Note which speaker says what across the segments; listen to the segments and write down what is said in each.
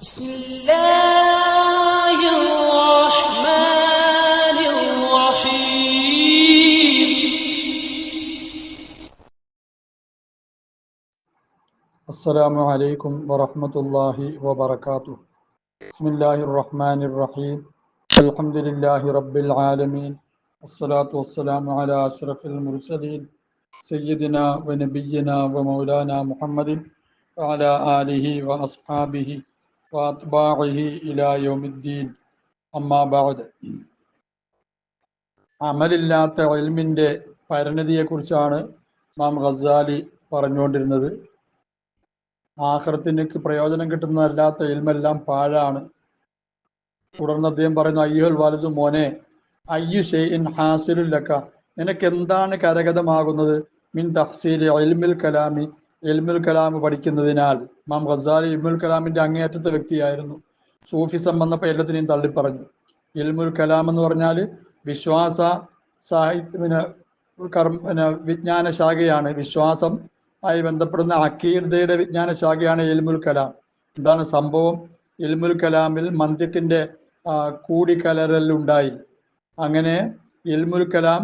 Speaker 1: بسم الله الرحمن الرحيم.
Speaker 2: السلام عليكم ورحمة الله وبركاته. بسم الله الرحمن الرحيم. الحمد لله رب العالمين. الصلاة والسلام على أشرف المرسلين سيدنا ونبينا ومولانا محمد وعلى آله وأصحابه وأتباعه إلى يوم الدين. أما بعد. അമലില്ലാത്ത ഇൽമിൻ്റെ പരിണതിയെക്കുറിച്ചാണ് ഇമാം ഗസാലി പറഞ്ഞുകൊണ്ടിരുന്നത്. ആഖിറത്തിനേക്ക് പ്രയോജനം കിട്ടുന്നതല്ലാത്ത ഇൽമെല്ലാം പാഴാണ്. തുടർന്ന് അദ്ദേഹം പറയുന്നു, അയ്യുൽ വാലിദു, മോനെ, അയ്യു ഷൈഇൻ ഹാസിലുൽ ലക, നിനക്ക് എന്താണ് കരഗതമാകുന്നത്? മിൻ തഹ്സീലി ഇൽമുൽ കലാമി, ഇൽമുൽ കലാം പഠിക്കുന്നതിനാൽ. ഇമാം ഗസാലി ഇൽമുൽ കലാമിൻ്റെ അങ്ങേയറ്റത്തെ വ്യക്തിയായിരുന്നു. സൂഫിസം വന്നപ്പോൾ എല്ലാത്തിനെയും തള്ളിപ്പറഞ്ഞു. ഇൽമുൽ കലാം എന്ന് പറഞ്ഞാൽ വിശ്വാസ സാഹിത്യ വിജ്ഞാന ശാഖയാണ്. വിശ്വാസം ആയി ബന്ധപ്പെടുന്ന അഖീദയുടെ വിജ്ഞാന ശാഖയാണ് ഇൽമുൽ കലാം. എന്താണ് സംഭവം? ഇൽമുൽ കലാമിൽ മന്തിക്കിൻ്റെ കൂടിക്കലരലുണ്ടായി. അങ്ങനെ ഇൽമുൽ കലാം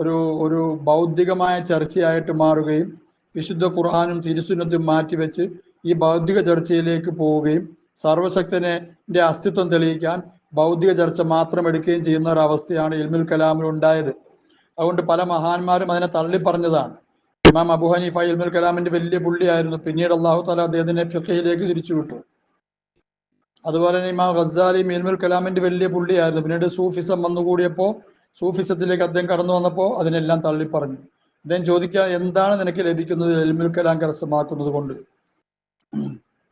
Speaker 2: ഒരു ബൗദ്ധികമായ ചർച്ചയായിട്ട് മാറുകയും വിശുദ്ധ ഖുർആനും തിരുസുന്നത്തും മാറ്റിവെച്ച് ഈ ബൗദ്ധിക ചർച്ചയിലേക്ക് പോവുകയും സർവശക്തൻ്റെ അസ്തിത്വം തെളിയിക്കാൻ ബൗദ്ധിക ചർച്ച മാത്രം എടുക്കുകയും ചെയ്യുന്ന ഒരവസ്ഥയാണ് ഇൽമുൽ കലാമിൽ ഉണ്ടായത്. അതുകൊണ്ട് പല മഹാന്മാരും അതിനെ തള്ളിപ്പറഞ്ഞതാണ്. ഇമാം അബൂ ഹനീഫ ഇൽമുൽ കലാമിന്റെ വലിയ പുള്ളിയായിരുന്നു. പിന്നീട് അല്ലാഹു തആല അദ്ദേഹത്തിനെ ഫിഖഹിലേക്ക് തിരിച്ചുവിട്ടു. അതുപോലെ തന്നെ ഇമാം ഗസാലി ഇൽമുൽ കലാമിന്റെ വലിയ പുള്ളിയായിരുന്നു. പിന്നീട് സൂഫിസം വന്നുകൂടിയപ്പോൾ, സൂഫിസത്തിലേക്ക് അദ്ദേഹം കടന്നു വന്നപ്പോൾ അതിനെല്ലാം തള്ളിപ്പറഞ്ഞു. അദ്ദേഹം ചോദിക്കുക, എന്താണ് നിനക്ക് ലഭിക്കുന്നത് ഇൽമുൽ കലാം കരസ്ഥമാക്കുന്നത് കൊണ്ട്?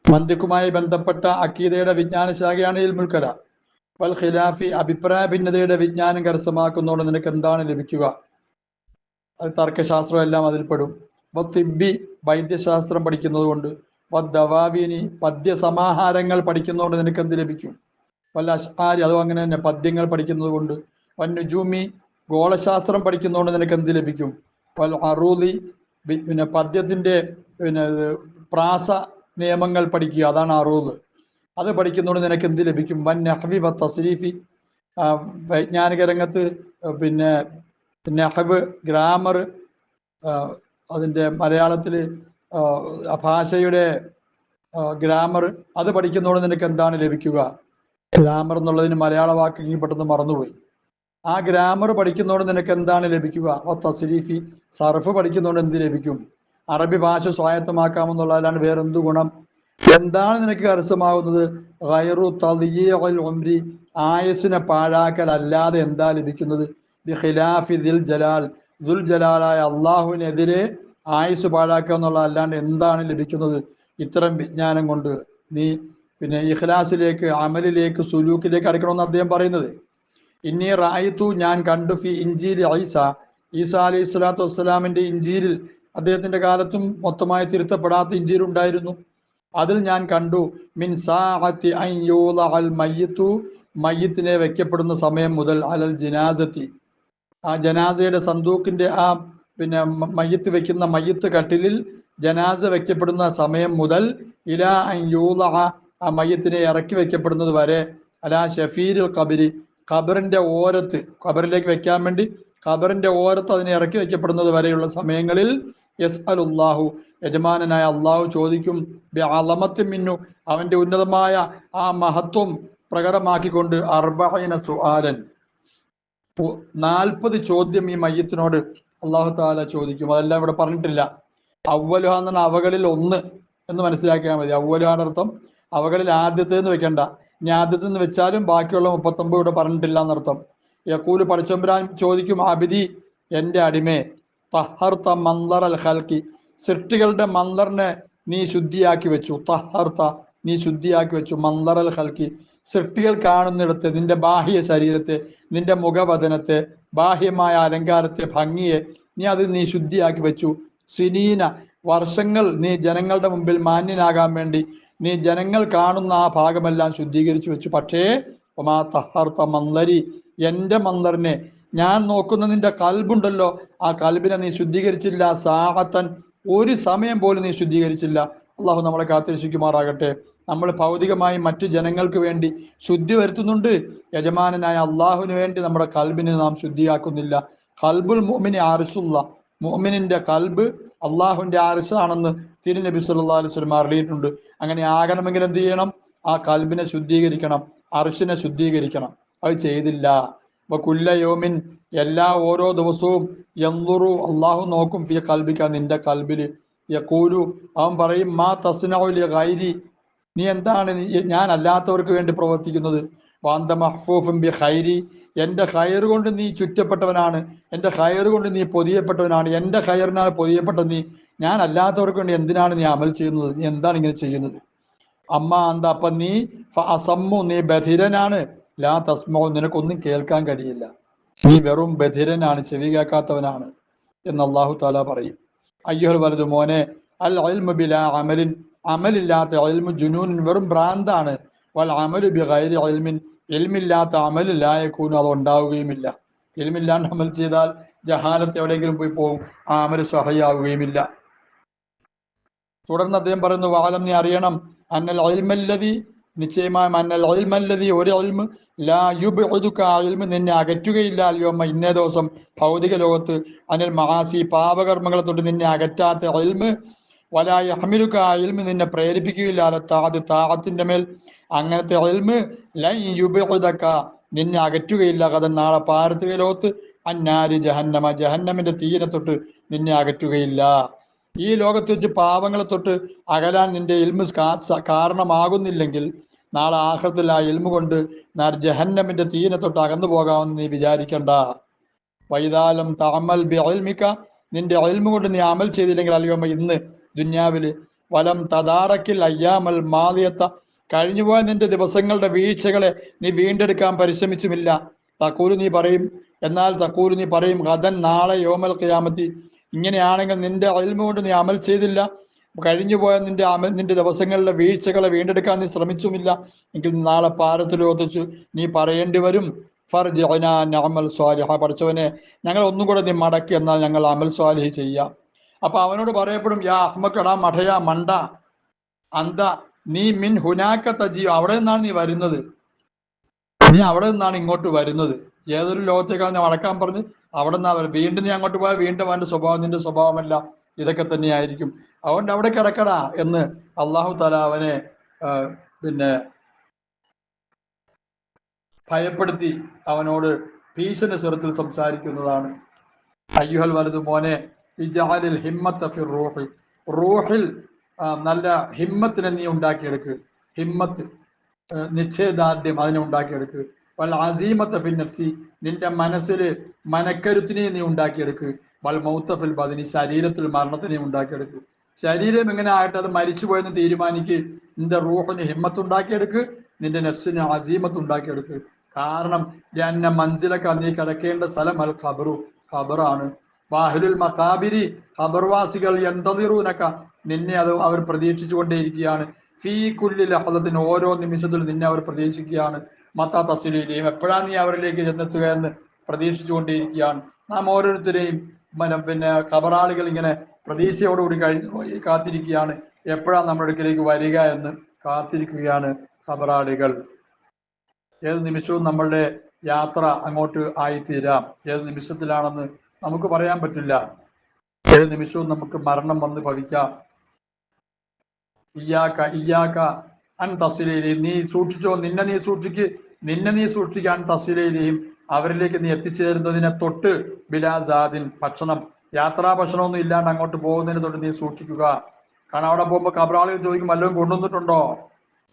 Speaker 2: മന്തിക്കുമായി ബന്ധപ്പെട്ട അഖീദയുടെ വിജ്ഞാന ശാഖയാണ് ഇൽമുൽ കലാം. വൽ ഖിലാഫി, അഭിപ്രായ ഭിന്നതയുടെ വിജ്ഞാനം കരസ്ഥമാക്കുന്നതുകൊണ്ട് നിനക്ക് എന്താണ് ലഭിക്കുക? അത് തർക്കശാസ്ത്രം എല്ലാം അതിൽപ്പെടും. തിബ്ബി, വൈദ്യശാസ്ത്രം പഠിക്കുന്നത് കൊണ്ട്. ദവാബീനി, പദ്യസമാഹാരങ്ങൾ പഠിക്കുന്നതുകൊണ്ട് നിനക്ക് എന്ത് ലഭിക്കും? വല്ല അഷ്ആരി, അതും അങ്ങനെ തന്നെ പദ്യങ്ങൾ പഠിക്കുന്നത് കൊണ്ട്. വന്നുജൂമി, ഗോളശാസ്ത്രം പഠിക്കുന്നതുകൊണ്ട് നിനക്ക് എന്ത് ലഭിക്കും? വൽ അറൂദി, പദ്യത്തിൻ്റെ പ്രാസ നിയമങ്ങൾ പഠിക്കുക, അതാണ് അറൂദ്. അത് പഠിക്കുന്നതുകൊണ്ട് നിനക്ക് എന്ത് ലഭിക്കും? വൻ നഹ്വി വ തസ്രീഫി, വൈജ്ഞാനിക രംഗത്ത് നഹ്വ്, ഗ്രാമർ, അതിൻ്റെ മലയാളത്തിൽ ഭാഷയുടെ ഗ്രാമർ, അത് പഠിക്കുന്നതുകൊണ്ട് നിനക്ക് എന്താണ് ലഭിക്കുക? ഗ്രാമർ എന്നുള്ളതിന് മലയാള വാക്ക് പെട്ടെന്ന് മറന്നുപോയി. ആ ഗ്രാമർ പഠിക്കുന്നതുകൊണ്ട് നിനക്ക് എന്താണ് ലഭിക്കുക? തസ്രീഫി, സർഫ് പഠിക്കുന്നതുകൊണ്ട് എന്ത് ലഭിക്കും? അറബി ഭാഷ സ്വായത്തമാക്കാമെന്നുള്ളതിലാണ് വേറെന്ത് ഗുണം? എന്താണ് നിനക്ക് കരസ്ഥമാകുന്നത്? ഗൈറു തദ്യീഉൽ ഉംരി, ആയുസ്സിനെ പാഴാക്കൽ അല്ലാതെ എന്താ ലഭിക്കുന്നത്? ബിഖിലാഫി ദിൽ ജലാൽ, ദുൽ ജലാലായ അള്ളാഹുവിനെതിരെ ആയുസ് പാഴാക്കുക എന്നുള്ള അല്ലാണ്ട് എന്താണ് ലഭിക്കുന്നത്? ഇത്തരം വിജ്ഞാനം കൊണ്ട് നീ ഇഖ്ലാസിലേക്ക്, അമലിലേക്ക്, സുലൂക്കിലേക്ക് അടുക്കണമെന്ന് അദ്ദേഹം പറയുന്നത്. ഇന്നി റായിത്തു, ഞാൻ കണ്ടു, ഫി ഇഞ്ചീൽ ഈസ അലൈഹി സ്വലാത്തു വസ്സലാമിൻ്റെ ഇഞ്ചീലിൽ, അദ്ദേഹത്തിൻ്റെ കാലത്തും മൊത്തമായി തിരുത്തപ്പെടാത്ത ഇഞ്ചീൽ ഉണ്ടായിരുന്നു. അതിൽ ഞാൻ കണ്ടു, മിൻ സാഅത്തി അൻ യൂളഅൽ മയ്യിത്തു, മയ്യിത്തിനെ വെക്കപ്പെടുന്ന സമയം മുതൽ, അലൽ ജിനാസത്തി, ആ ജനാസയുടെ സന്തൂക്കിൻ്റെ മയ്യത്ത് വെക്കുന്ന മയ്യത്ത് കട്ടിലിൽ ജനാസ വെക്കപ്പെടുന്ന സമയം മുതൽ, ഇലാ അൻ യൂളഅ, ആ മയ്യത്തിനെ ഇറക്കി വെക്കപ്പെടുന്നത് വരെ, അലാ ഷഫീരുൽ ഖബരി, ഖബറിൻ്റെ ഓരത്ത്, ഖബറിലേക്ക് വെക്കാൻ വേണ്ടി ഖബറിൻ്റെ ഓരത്ത് അതിനെ ഇറക്കി വെക്കപ്പെടുന്നത് വരെയുള്ള സമയങ്ങളിൽ, യസ്അലുല്ലാഹു, യജമാനനായ അള്ളാഹു ചോദിക്കും, ബിഅളമത്തി മിന്നു, അവൻ്റെ ഉന്നതമായ ആ മഹത്വം പ്രകടമാക്കിക്കൊണ്ട്, അർബഈന സുആലൻ, 40 ചോദ്യം ഈ മയ്യത്തിനോട് അള്ളാഹു തആല ചോദിക്കും. അതെല്ലാം ഇവിടെ പറഞ്ഞിട്ടില്ല. അവ്വലുഹ എന്ന് പറഞ്ഞാൽ അവകളിൽ ഒന്ന് എന്ന് മനസ്സിലാക്കിയാൽ മതി. അവ്വലുഹാന്റെ അർത്ഥം അവകളിൽ ആദ്യത്തേന്ന് വെക്കണ്ട. ഇനി ആദ്യത്തേന്ന് വെച്ചാലും ബാക്കിയുള്ള 39 ഇവിടെ പറഞ്ഞിട്ടില്ല എന്നർത്ഥം. യഖൂല്, പടച്ചമ്പുരാൻ ചോദിക്കും, അബ്ദി, എൻ്റെ അടിമേ, തഹർത മൻദർ അൽ ഖൽഖി, സൃഷ്ടികളുടെ മന്ദറിനെ നീ ശുദ്ധിയാക്കി വെച്ചു. തഹർത, നീ ശുദ്ധിയാക്കി വെച്ചു. മൻദർ അൽ ഖൽഖി, സൃഷ്ടികൾ കാണുന്നിടത്ത് നിന്റെ ബാഹ്യ ശരീരത്തെ, നിന്റെ മുഖവദനത്തെ, ബാഹ്യമായ അലങ്കാരത്തെ, ഭംഗിയെ നീ ശുദ്ധിയാക്കി വെച്ചു. സിനീന, വർഷങ്ങൾ നീ ജനങ്ങളുടെ മുമ്പിൽ മാന്യനാകാൻ വേണ്ടി നീ ജനങ്ങൾ കാണുന്ന ആ ഭാഗമെല്ലാം ശുദ്ധീകരിച്ചു വെച്ചു. പക്ഷേ ഒമാ തഹർത മന്ദരി, എൻ്റെ മന്ദറിനെ, ഞാൻ നോക്കുന്ന നിന്റെ കൽബുണ്ടല്ലോ, ആ കൽബിനെ നീ ശുദ്ധീകരിച്ചില്ല. സാഹത്തൻ, ഒരു സമയം പോലും നീ ശുദ്ധീകരിച്ചില്ല. അള്ളാഹു നമ്മളെ കാത്തിരക്ഷിക്കുമാറാകട്ടെ. നമ്മൾ ഭൗതികമായി മറ്റു ജനങ്ങൾക്ക് വേണ്ടി ശുദ്ധി വരുത്തുന്നുണ്ട്. യജമാനനായ അള്ളാഹുവിന് വേണ്ടി നമ്മുടെ കൽബിനെ നാം ശുദ്ധിയാക്കുന്നില്ല. കൽബുൽ മുഅ്മിനി ആർശുള്ള, മുഅ്മിനിന്റെ കൽബ് അള്ളാഹുവിന്റെ ആർശാണെന്ന് തിരുനബി സല്ലല്ലാഹു അലൈഹി വസല്ലം അറിയിട്ടുണ്ട്. അങ്ങനെ ആകണമെങ്കിൽ എന്ത് ചെയ്യണം? ആ കൽബിനെ ശുദ്ധീകരിക്കണം, അർശിനെ ശുദ്ധീകരിക്കണം. അത് ചെയ്തില്ല. അപ്പൊ കുല്ലയോമിൻ, ഓരോ ദിവസവും യൻദുറു, അള്ളാഹു നോക്കും, ഫിയ കൽബിക, നിന്റെ കൽബില്. യഖൂലു, അവൻ പറയും, മാ തസ്നഉ ലി ഗൈരി, നീ എന്താണ് ഞാൻ അല്ലാത്തവർക്ക് വേണ്ടി പ്രവർത്തിക്കുന്നത്? വാന്ത മഹ്ഫൂഫും ബി ഖൈരി, എൻ്റെ ഖൈർ കൊണ്ട് നീ ചുറ്റപ്പെട്ടവനാണ്, എൻ്റെ ഖൈർ കൊണ്ട് നീ പൊതിയപ്പെട്ടവനാണ്, എൻ്റെ ഖൈറിനാണ് പൊതിയപ്പെട്ട നീ. ഞാൻ അല്ലാത്തവർക്ക് വേണ്ടി എന്തിനാണ് നീ അമൽ ചെയ്യുന്നത്? നീ എന്താണ് ഇങ്ങനെ ചെയ്യുന്നത്? അമ്മ എന്താ, അപ്പം നീ അസമ്മു, നീ ബധിരനാണ്, ലാ തസ്മോ, നിനക്കൊന്നും കേൾക്കാൻ കഴിയില്ല, നീ വെറും ബധിരനാണ്, ചെവി കേൾക്കാത്തവനാണ് എന്ന് അല്ലാഹു തആല പറയും. അയ്യുഹൽ വലതു, മോനെ, അൽ ഇൽമു ബിലാ അമലിൻ, അമലില്ലാത്ത ഇൽമു ജുനൂൻ, വെറും ഭ്രാന്താണ്. വൽ അമലു ബി ഗൈരി ഇൽമിൻ, ഇൽമില്ലാത്ത അമൽ ലാ യകൂനു, അത് ഉണ്ടാവുകയുമില്ല. ഇൽമില്ലാണ്ട് അമൽ ചെയ്താൽ ജഹാലത്ത് എവിടെയെങ്കിലും പോയി പോകും, ആ അമൽ സ്വഹീഹാവുകയുമില്ല. തുടർന്ന് അദ്ദേഹം പറയുന്നു, വാലം, നീ അറിയണം, അന്നൽ ഇൽമല്ലദി, നിശ്ചയമായും അന്നൽ ഇൽമല്ലദി, ഒരു ഇൽമ്, ലാ യുബ്ഇദുക, ആ ഇൽമ് നിന്നെ അകറ്റുകയില്ല, അൽയൗമ, ഇന്നേ ദിവസം, ഭൗതിക ലോകത്ത്, അനിൽ മആസി, പാപകർമ്മങ്ങളെ തൊട്ട് നിന്നെ അകറ്റാത്ത ഇൽമ്, വലാ യഹ്മിലുക, ആ ഇൽമ് നിന്നെ പ്രേരിപ്പിക്കുകയില്ല, അല താഅത്ത്, താഅത്തിന്റെ മേൽ, അങ്ങനത്തെ ഇൽമ്, ലൻ യുബ്ഇദക, നിന്നെ അകറ്റുകയില്ല, ഗദൻ, നാളെ പാരത്രിക ലോകത്ത്, അന്നാരി ജഹന്നമ, ജഹന്നമിന്റെ തീയിനെ തൊട്ട് നിന്നെ അകറ്റുകയില്ല. ഈ ലോകത്ത് വെച്ച് പാവങ്ങളെ തൊട്ട് അകലാൻ നിന്റെ ഇൽമ് കാരണമാകുന്നില്ലെങ്കിൽ നാളെ ആഖിറത്തിൽ ആ ഇൽമു കൊണ്ട് ജഹന്നമിന്റെ തീയിനെ തൊട്ട് അകന്നു പോകാമെന്ന് നീ വിചാരിക്കണ്ട. വൈദാലം തഅമൽ ബി ഇൽമിക, നിന്റെ ഇൽമു കൊണ്ട് നീ അമൽ ചെയ്തില്ലെങ്കിൽ, അല്ലയോ ഇന്ന് ദുന്യാവില്, വലം തദാറക്കിൽ അയ്യാമൽ മാദിയത്ത, കഴിഞ്ഞുപോയ നിന്റെ ദിവസങ്ങളുടെ വീഴ്ചകളെ നീ വീണ്ടെടുക്കാൻ പരിശ്രമിച്ചുമില്ല. തഖൂലു, നീ പറയും, എന്നാൽ തഖൂലു, നീ പറയും, ഗദൻ, നാളെ, യൗമൽ ഖിയാമത്തി, ഇങ്ങനെയാണെങ്കിൽ നിന്റെ ഇൽമു കൊണ്ട് നീ അമൽ ചെയ്തില്ല, കഴിഞ്ഞുപോയ നിന്റെ ദിവസങ്ങളിലെ വീഴ്ചകളെ വീണ്ടെടുക്കാൻ നീ ശ്രമിച്ചുമില്ല എങ്കിൽ നാളെ പാരത്തിലോകത്ത് നീ പറയേണ്ടി വരും, ഫർജിഅനാ നഅമൽ സ്വാലിഹ, പഠിച്ചവനെ, ഞങ്ങൾ ഒന്നും കൂടെ നീ മടക്കി, എന്നാൽ ഞങ്ങൾ അമൽ സ്വാലിഹ് ചെയ്യാം. അപ്പൊ അവനോട് പറയപ്പെടും, യാ അഹ്മക്കടാ, മഠയാ, മണ്ട, അന്ത, നീ മിൻ ഹുനാക്ക തജി, അവിടെ നിന്നാണ് നീ വരുന്നത്, നീ അവിടെ നിന്നാണ് ഇങ്ങോട്ട് വരുന്നത്. ഏതൊരു ലോകത്തേക്കാണ് ഞാൻ മടക്കാൻ പറഞ്ഞ് അവിടെ നിന്നാ വരും. വീണ്ടും നീ അങ്ങോട്ട് പോയാൽ വീണ്ടും അവന്റെ സ്വഭാവം നിന്റെ സ്വഭാവമല്ല, ഇതൊക്കെ തന്നെയായിരിക്കും. അതുകൊണ്ട് അവിടെ കിടക്കടാ എന്ന് അല്ലാഹു തആല അവനെ പിന്നെ ഭയപ്പെടുത്തി അവനോട് ഭീഷണി സ്വരത്തിൽ സംസാരിക്കുന്നതാണ്. അയ്യുഹൽ വലതു, മോനെ, ഇജ്അലിൽ ഹിമ്മത്ത ഫിർ റൂഹി, റൂഹിൽ നല്ല ഹിമ്മത്തിനെ നീ ഉണ്ടാക്കിയെടുക്ക്. ഹിമ്മത്ത്, നിശ്ചയദാർഢ്യം, അതിനെ ഉണ്ടാക്കിയെടുക്ക്. വൽ അസീമത്ത ഫിൻ നഫ്സി, നിന്റെ മനസ്സിൽ മനക്കരുത്തിനെ നീ ഉണ്ടാക്കിയെടുക്ക്. വൽ മൗത്ത ഫിൽ ബദനി, ശരീരത്തിൽ മരണത്തിനെ ഉണ്ടാക്കിയെടുക്ക്. ശരീരം എങ്ങനെ ആയിട്ട് അത് മരിച്ചുപോയെന്ന് തീരുമാനിക്ക്. നിന്റെ റൂഹിന് ഹിമ്മത്ത് ഉണ്ടാക്കിയെടുക്ക്, നിന്റെ നഫ്സിന് അസീമത്ത് ഉണ്ടാക്കിയെടുക്ക്. കാരണം ജന്ന മൻസിലക്ക, നീ കിടക്കേണ്ട സ്ഥലം അൽ ഖബറു, ഖബറാണ്. വാഹിലുൽ മഖാബിരി, ഖബർവാസികൾ യന്തദിറൂനക, നിന്നെ അത് അവർ പ്രതീക്ഷിച്ചു കൊണ്ടേയിരിക്കുകയാണ്. ഫീ കുല്ലി ലഹദത്തിൻ, ഓരോ നിമിഷത്തിലും നിന്നെ അവർ പ്രതീക്ഷിക്കുകയാണ്. മത്താ തസ്ലീലിയും, എപ്പോഴാണ് നീ അവരിലേക്ക് ചെന്നെത്തുക എന്ന് പ്രതീക്ഷിച്ചുകൊണ്ടേയിരിക്കുകയാണ്. നാം ഓരോരുത്തരെയും പിന്നെ ഖബറാളികൾ ഇങ്ങനെ പ്രതീക്ഷയോടുകൂടി കാത്തിരിക്കുകയാണ്, എപ്പോഴാണ് നമ്മുടെ അടുക്കിലേക്ക് വരിക എന്ന് കാത്തിരിക്കുകയാണ് ഖബറാളികൾ. ഏത് നിമിഷവും നമ്മളുടെ യാത്ര അങ്ങോട്ട് ആയിത്തീരാം. ഏത് നിമിഷത്തിലാണെന്ന് നമുക്ക് പറയാൻ പറ്റില്ല. ഏത് നിമിഷവും നമുക്ക് മരണം വന്ന് ഭവിക്കാം. ഇയ്യാക്ക അൻ തസ്ലീലിഹിം, നീ സൂക്ഷിച്ചോ, നിന്നെ നീ സൂക്ഷിക്കാൻ, തസ്ലീലിഹിം, അവരിലേക്ക് നീ എത്തിച്ചേരുന്നതിനെ തൊട്ട്, ബിലാസാദിൻ, ഭക്ഷണം, യാത്രാ ഭക്ഷണമൊന്നും ഇല്ലാണ്ട് അങ്ങോട്ട് പോകുന്നതിന് തൊട്ട് നീ സൂക്ഷിക്കുക. കാരണം അവിടെ പോകുമ്പോൾ ഖബറാളികൾ ചോദിക്കും, വല്ലതും കൊണ്ടുവന്നിട്ടുണ്ടോ?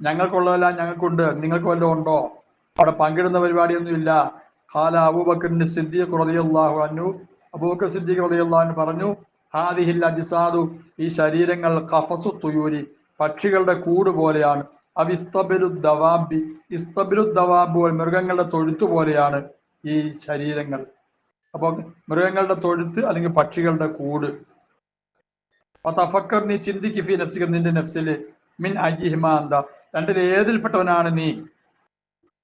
Speaker 2: ഞങ്ങൾക്കുള്ളതെല്ലാം ഞങ്ങൾക്കുണ്ട്, നിങ്ങൾക്ക് വല്ലതും ഉണ്ടോ? അവിടെ പങ്കിടുന്ന പരിപാടിയൊന്നും ഇല്ല. ഖാല അബൂബക്കർ സിദ്ദീഖ് റളിയല്ലാഹു അൻഹു, അബൂബക്കർ സിദ്ദീഖ് റളിയല്ലാഹു അൻഹു പറഞ്ഞു, ഹാദിഹിൽ അജ്സാദു, ഈ ശരീരങ്ങൾ, ഖഫസു തുയൂരി, പക്ഷികളുടെ കൂട് പോലെയാണ്. ഇസ്തബിലുദ്ദവാബ്, മൃഗങ്ങളുടെ തൊഴുത്ത് പോലെയാണ് ഈ ശരീരങ്ങൾ. അപ്പൊ മൃഗങ്ങളുടെ തൊഴുത്ത് അല്ലെങ്കിൽ പക്ഷികളുടെ കൂട്. തഫക്കർ, നീ ചിന്തിക്ക്, ഫീ നഫ്സിക, നിന്റെ നഫ്സില്, മിൻ അയ്യിഹിമാ അന്ത, രണ്ടിൽ ഏതിൽപ്പെട്ടവനാണ് നീ?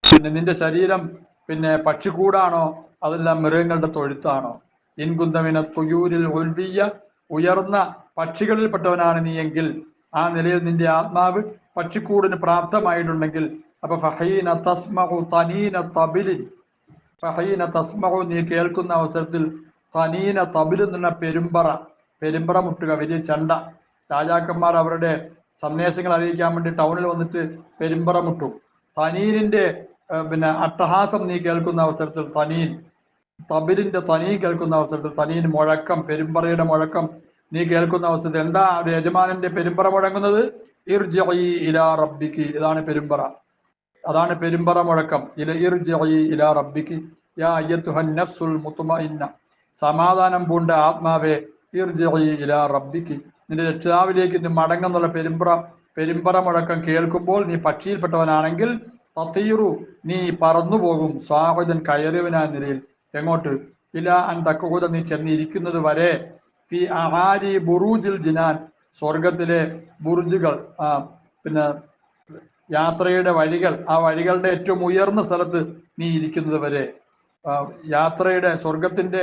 Speaker 2: പിന്നെ നിന്റെ ശരീരം പിന്നെ പക്ഷിക്കൂടാണോ അതല്ല മൃഗങ്ങളുടെ തൊഴുത്താണോ? ഇൻകുന്തമിന തുയൂരിൽ ഉൽവിയ, ഉയർന്ന പക്ഷികളിൽപ്പെട്ടവനാണ് നീ എങ്കിൽ ആ നിലയിൽ നിന്റെ ആത്മാവ് പക്ഷിക്കൂടിന് പ്രാപ്തമായിട്ടുണ്ടെങ്കിൽ അപ്പൊ ഫഹീന തസ്മഉ തനീന തബിലിൻ, ഫഹീന തസ്മഉ നീ കേൾക്കുന്ന അവസരത്തിൽ തനീന തബിൽ എന്ന പെരുമ്പറ മുട്ടുക, വലിയ ചെണ്ട. രാജാക്കന്മാർ അവരുടെ സന്ദേശങ്ങൾ അറിയിക്കാൻ വേണ്ടി ടൗണിൽ വന്നിട്ട് പെരുമ്പറ മുട്ടും. തനീനിന്റെ അട്ടഹാസം നീ കേൾക്കുന്ന അവസരത്തിൽ തനീൻ, തബിലിന്റെ തനീൻ കേൾക്കുന്ന അവസരത്തിൽ തനീൻ മുഴക്കം, പെരുമ്പറയുടെ മുഴക്കം നീ കേൾക്കുന്ന അവസരത്തിൽ എന്താ അത് യജമാനന്റെ പെരുമ്പറ മുഴങ്ങുന്നത്? ഇർജിഇ ഇലാ റബ്ബിക്ക്, ഇതാണ് പെരുമ്പറ, അതാണ് പെരുമ്പറ മുഴക്കം. ഇർജിഇ ഇലാ റബ്ബിക്ക് യാ അയ്യത്തുഹൻ നഫ്സുൽ മുത്മഇന്ന, സമാധാനം പൂണ്ട ആത്മാവേ, ഇർജിഇ ഇലാ റബ്ബിക്ക്, നിന്റെ രക്ഷിതാവിലേക്ക് നീ മടങ്ങുന്നുള്ള പെരുമ്പറ മുഴക്കം കേൾക്കുമ്പോൾ നീ പക്ഷിയിൽപ്പെട്ടവനാണെങ്കിൽ തതീറു നീ പറന്നു പോകും, സ്വാഹിദൻ കയറിയവനായ നിലയിൽ. എങ്ങോട്ട്? ഇലാ അൻ തഖൂദ നീ ചെന്നിരിക്കുന്നത് വരെ, ഫി അആലി ബുറൂജിൽ ജിനാൻ, സ്വർഗത്തിലെ ബുർജുകൾ, യാത്രയുടെ വഴികൾ, ആ വഴികളുടെ ഏറ്റവും ഉയർന്ന സ്ഥലത്ത് നീ ഇരിക്കുന്നത് വരെ, യാത്രയുടെ സ്വർഗത്തിന്റെ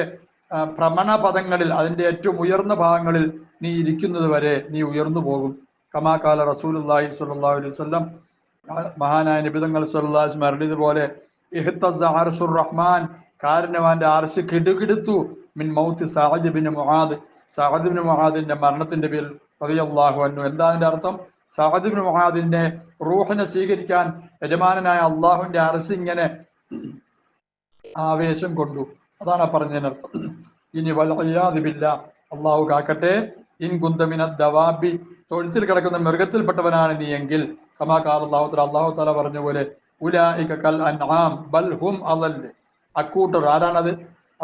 Speaker 2: ഭ്രമണപഥങ്ങളിൽ അതിന്റെ ഏറ്റവും ഉയർന്ന ഭാഗങ്ങളിൽ നീ ഇരിക്കുന്നത് വരെ നീ ഉയർന്നു പോകും. കമാ കാല റസൂലുള്ളാഹി സ്വല്ലല്ലാഹു അലൈഹി വസല്ലം, മഹാനായ നബി തങ്ങൾ സ്വല്ലല്ലാഹു അലൈഹി വസല്ലം അറിയിച്ചതുപോലെ, ഇഹ്തസ്സ അർശുർ റഹ്മാൻ, കാരുണ്യവാന്റെ അർശ് കിടുകിടുത്തു, മിൻ മൗത്ത് Saad bin Muadh, Saad bin മുആദിന്റെ മരണത്തിന്റെ പേരിൽ റളിയല്ലാഹു അൻഹു. എന്താ അതിന്റെ അർത്ഥം? സഅദ് ബിൻ മുആദിന്റെ റൂഹിനെ സ്വീകരിക്കാൻ യജമാനനായ അള്ളാഹുവിന്റെ അർശ് ഇങ്ങനെ ആവേശം കൊണ്ടു, അതാണ് പറഞ്ഞതിനർത്ഥം. ഇനി വൽഇയാദു ബില്ലാഹ്, അള്ളാഹു കാക്കട്ടെ, ഇൻ കുന്ത മിനദ് ദവാബി, തൊഴുത്തിൽ കിടക്കുന്ന മൃഗത്തിൽപ്പെട്ടവനാണ് നീ എങ്കിൽ, കമാ ഖാല അല്ലാഹു തആല പറഞ്ഞ പോലെ, ഉലൈക കൽ അൻആം ബൽ ഹും അളൽ, അക്കൂട്ടർ ആരാണത്?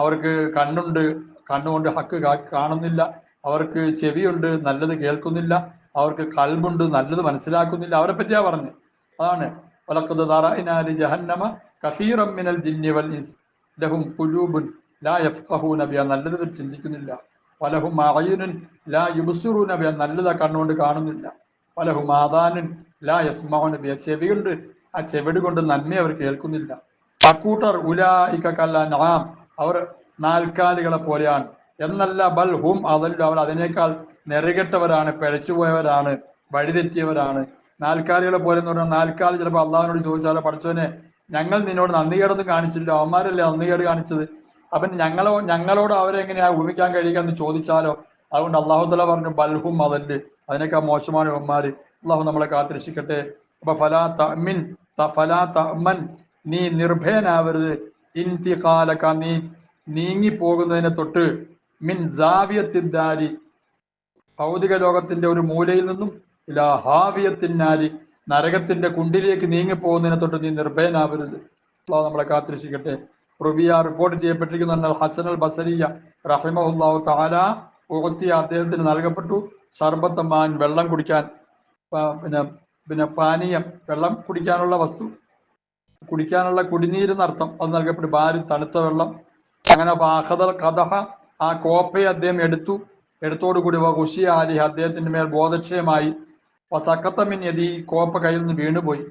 Speaker 2: അവർക്ക് കണ്ണുണ്ട്, കണ്ണുകൊണ്ട് ഹക്ക് കാണുന്നില്ല, അവർക്ക് ചെവിയുണ്ട്, നല്ലത് കേൾക്കുന്നില്ല, അവർക്ക് കൽബുണ്ട്, നല്ലത് മനസ്സിലാക്കുന്നില്ല, അവരെ പറ്റിയാ പറഞ്ഞത്. അതാണ് വലഖദ് ദറഅനാ ലി ജഹന്നമ കസീറൻ മിനൽ ജിന്നി വൽ ഇൻസ് ലഹും ഖുലൂബുൻ ലാ യഫ്ഖഹൂന ബിഹാ, നല്ലത് അവർ ചിന്തിക്കുന്നില്ല. വലഹും അഅയുനുൻ ലാ യുബ്സിറൂന ബിഹാ, നല്ലത് കണ്ണുകൊണ്ട് കാണുന്നില്ല. വലഹും ആദാനുൻ ലാ യസ്മഊന ബിഹാ, ചെവിയുണ്ട്, ആ ചെവിട് കൊണ്ട് നന്മ അവർ കേൾക്കുന്നില്ല. അക്കൂട്ടർ ഉലൈക കൽ അൻആം, അവർ നാൽക്കാലികളെ പോലെയാണ് എന്നല്ല, ബൽ ഹും അദല്ലു, അവർ അതിനേക്കാൾ നെറുകെട്ടവരാണ്, പിഴച്ചുപോയവരാണ്, വഴിതെറ്റിയവരാണ്. നാൽക്കാലികളെ പോലെ എന്ന് പറഞ്ഞാൽ, നാൽക്കാലി ചിലപ്പോൾ അള്ളാഹുവിനോട് ചോദിച്ചാലോ, പഠിച്ചവനെ ഞങ്ങൾ നിന്നോട് നന്ദികേടൊന്നും കാണിച്ചില്ല, അവന്മാരല്ലേ നന്ദികേട് കാണിച്ചത്, അവൻ ഞങ്ങളോട് അവരെ എങ്ങനെയാ ഉപമിക്കാൻ കഴിയുക എന്ന് ചോദിച്ചാലോ. അതുകൊണ്ട് അള്ളാഹു തആല പറഞ്ഞു ബൽഹും അദല്ല്, അതിനേക്കാൾ മോശമാണ് അവന്മാര്. അള്ളാഹു നമ്മളെ കാത്തിരക്ഷിക്കട്ടെ. അപ്പൊ ഫലാ തഅമൻ, നീ നിർഭയനാവരുത്, ഇന്തിഖാലക, നീ നീങ്ങിപ്പോകുന്നതിനെ തൊട്ട്, മിൻ സാവിയത്തിദ്ദാരി, ഭൗതിക ലോകത്തിന്റെ ഒരു മൂലയിൽ നിന്നും, ഇലാ ഹാവിയത്തിന്നാരി, നരകത്തിന്റെ കുണ്ടിലേക്ക് നീങ്ങിപ്പോകുന്നതിനെ തൊട്ട് നീ നിർഭയനാവരുത്. അള്ളാഹു നമ്മളെ കാത്തിരക്ഷിക്കട്ടെ. റിപ്പോർട്ട് ചെയ്യപ്പെട്ടിരിക്കുന്ന ഹസൻ അൽ ബസരിയ റഹിമഹുല്ലാഹു തആല ഉഅത്തിയ, അദ്ദേഹത്തിന് നൽകപ്പെട്ടു സർബത്തമാൻ, വെള്ളം കുടിക്കാൻ, പിന്നെ പാനീയം, വെള്ളം കുടിക്കാനുള്ള വസ്തു, കുടിക്കാനുള്ള കുടിനീരെന്നർത്ഥം, അത് നൽകപ്പെട്ടു. ഭാര്യ തണുത്ത വെള്ളം. അങ്ങനെ ഫാഖദൽ ഖദഹ, ആ കോപ്പയെ അദ്ദേഹം എടുത്തോടുകൂടി ഖുശിയ അലിഹ, അദ്ദേഹത്തിന്റെ മേൽ ബോധക്ഷയമായി. സക്കത്ത മിൻ യദി, കോപ്പ കയ്യിൽ നിന്ന് വീണുപോയി,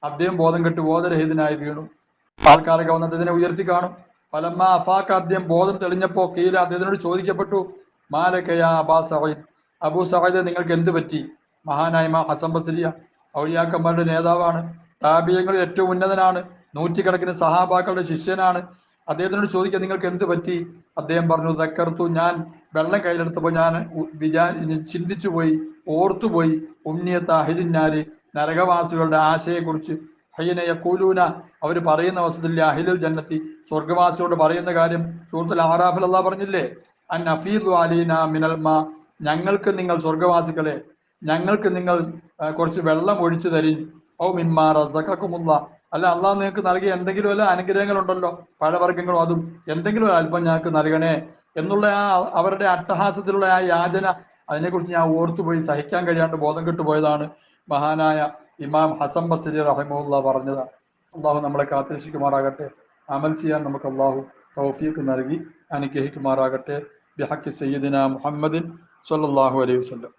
Speaker 2: അദ്ദേഹം ബോധം കെട്ട് ബോധരഹിതനായി വീണു. ആൾക്കാരൊക്കെ വന്ന് അദ്ദേഹത്തിനെ ഉയർത്തി കാണും. ഫലമ്മ അഫാക്ക, അദ്ദേഹം ബോധം തെളിഞ്ഞപ്പോ, കീല, അദ്ദേഹത്തിനോട് ചോദിക്കപ്പെട്ടു, മാലക്കയ അബാ സഈദ്, അബൂ സഈദ് നിങ്ങൾക്ക് എന്ത് പറ്റി? മഹാനായ ഹസൻ ബസരിയ ഔലിയാക്കന്മാരുടെ നേതാവാണ്, താബിഈങ്ങളിൽ ഏറ്റവും ഉന്നതനാണ്, നൂറ്റിക്കണക്കിന് സഹാബാക്കളുടെ ശിഷ്യനാണ്. അദ്ദേഹത്തിനോട് ചോദിക്കാൻ നിങ്ങൾക്ക് എന്ത് പറ്റി? അദ്ദേഹം പറഞ്ഞു, ദക്കർത്തു, ഞാൻ വെള്ളം കയ്യിലെടുത്തപ്പോൾ ഞാൻ ചിന്തിച്ചുപോയി, ഓർത്തുപോയി, ഉമ്നിയത്ത അഹിലിന്നാര്, നരകവാസികളുടെ ആശയെക്കുറിച്ച്. ഹയ്യന യഖൂലൂന, അവർ പറയുന്ന അവസരത്തിൽ അഹിലുൽ ജന്നത്തി, സ്വർഗവാസികളോട് പറയുന്ന കാര്യം സൂറത്തുൽ അഅറാഫിൽ അല്ലാഹ് പറഞ്ഞില്ലേ, അൻ അഫീദു അലീന മിനൽ മാ, ഞങ്ങൾക്ക് നിങ്ങൾ സ്വർഗവാസികളെ, ഞങ്ങൾക്ക് നിങ്ങൾ കുറച്ച് വെള്ളം ഒഴിച്ചു തരിൻ. ഔ മിമ്മാ റസഖകുമുല്ലാഹ്, അല്ല അള്ളാഹ് നിങ്ങൾക്ക് നൽകിയ എന്തെങ്കിലും വല്ല അനുഗ്രഹങ്ങളുണ്ടല്ലോ, പഴവർഗ്ഗങ്ങളും, അതും എന്തെങ്കിലും അല്പം ഞങ്ങൾക്ക് നൽകണേ എന്നുള്ള ആ അവരുടെ അട്ടഹാസത്തിലുള്ള ആ യാചന, അതിനെക്കുറിച്ച് ഞാൻ ഓർത്തുപോയി, സഹിക്കാൻ കഴിയാണ്ട് ബോധം കെട്ടുപോയതാണ്. മഹാനായ ഇമാം ഹസൻ ബസരി റഹിമഹുല്ലാഹ് പറഞ്ഞതാണ്. അള്ളാഹു നമ്മളെ കാത്തിരക്ഷിക്കുമാറാകട്ടെ. അമൽ ചെയ്യാൻ നമുക്ക് അള്ളാഹു തൗഫീഖ് നൽകി അനുഗ്രഹിക്കുമാറാകട്ടെ. ബിഹഖി സയ്യിദിന മുഹമ്മദിൻ സ്വല്ലല്ലാഹു അലൈഹി വസല്ലം.